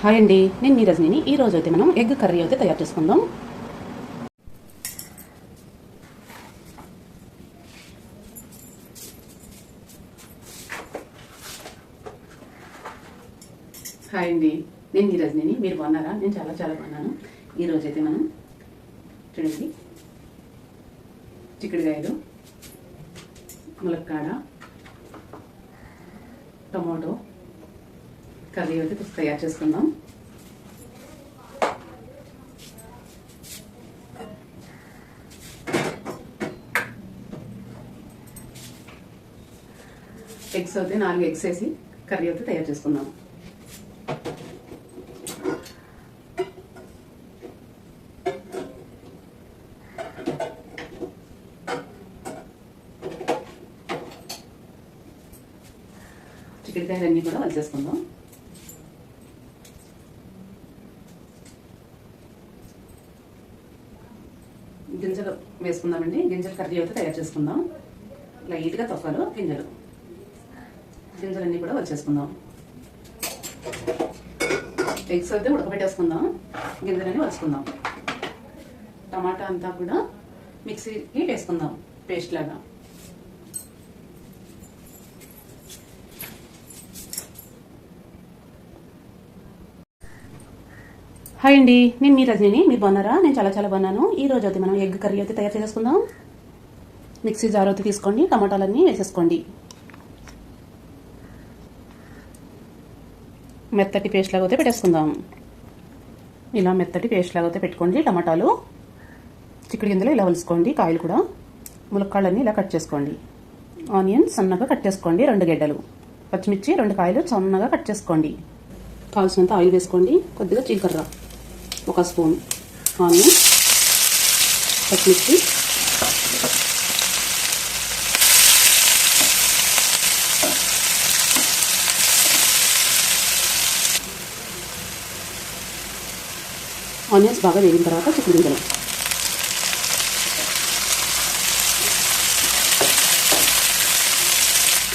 Hi అండి, నేను మీ రజనీని. ఈ రోజు అయితే మనం ఎగ్ కర్రీ అయితే తయారు చేసుకుందాం. హాయ్ అండి, నేను మీ రజనీని. మీరు బాగున్నారా? నేను చాలా చాలా బాగున్నాను. ఈ రోజు అయితే మనం చూడండి, చిక్కుడుకాయలు, ములక్కాడ, టమాటో కర్రీ అయితే తయారు చేసుకుందాం. ఎగ్స్ అయితే 4 ఎగ్స్ వేసి కర్రీ అయితే తయారు చేసుకుందాం. చిక్కుడుకాయలన్నీ కూడా వలిసేసుకుందాం. గింజలు వేసుకుందామండి. గింజలు కర్రీ అయితే తయారు చేసుకుందాం. లైట్గా తొక్కలు గింజలన్నీ కూడా వచ్చేసుకుందాం. ఎగ్స్ అయితే ఉడకబెట్టేసుకుందాం. గింజలన్నీ వలుచుకుందాం. టమాటా అంతా కూడా మిక్సీకి వేసుకుందాం పేస్ట్ లాగా. హాయ్ అండి, నేను మీ రజనీని. మీరు బాగున్నారా? నేను చాలా చాలా బాగున్నాను. ఈ రోజు అయితే మనం ఎగ్ కర్రీ అయితే తయారు చేసుకుందాం. మిక్సీ జార్ అయితే తీసుకోండి, టమాటాలన్నీ వేసేసుకోండి. మెత్తటి పేస్ట్ లాగా అయితే పెట్టేసుకుందాం. ఇలా మెత్తటి పేస్ట్ లాగా అయితే పెట్టుకోండి. టమాటాలు, చిక్కుడు గింజలు ఇలా వలుసుకోండి. కాయలు కూడా, ములక్కాళ్ళన్నీ ఇలా కట్ చేసుకోండి. ఆనియన్ సన్నగా కట్ చేసుకోండి. 2 గడ్డలు, పచ్చిమిర్చి 2 కాయలు సన్నగా కట్ చేసుకోండి. కావాల్సినంత ఆయిల్ వేసుకోండి. కొద్దిగా జీలకర్ర, 1 స్పూన్, ఆనియన్, పచ్చిమిర్చి, ఆనియన్స్ బాగా వేగిన తర్వాత చిక్కుడు గింజలు,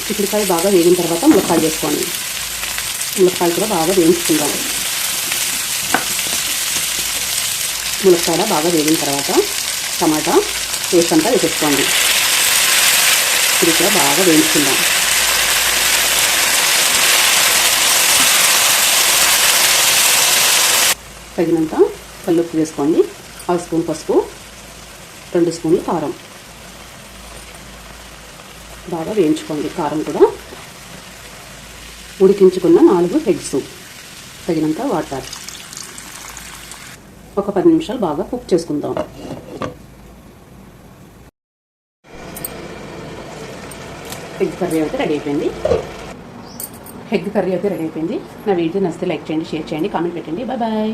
చిక్కుడుకాయ బాగా వేగిన తర్వాత ములక్కాయలు వేసుకోండి. ములక్కాయలు కూడా బాగా వేయించుకుందాం. ములక్కాడ బాగా వేగిన తర్వాత టమాటా పేస్ట్ అంతా వేసేసుకోండి. ఇది కూడా బాగా వేయించుకుందాం. తగినంత కల్లుప్పు వేసుకోండి. 1 స్పూన్ పసుపు, 2 స్పూన్లు కారం. బాగా వేయించుకోండి. కారం కూడా ఉడికించుకున్న 4 ఎగ్స్, తగినంత వాటర్. ఒక 10 నిమిషాలు బాగా కుక్ చేసుకుందాం. ఎగ్ కర్రీ అయితే రెడీ అయిపోయింది. నా వీడియో నచ్చితే లైక్ చేయండి, షేర్ చేయండి, కామెంట్ పెట్టండి. Bye bye.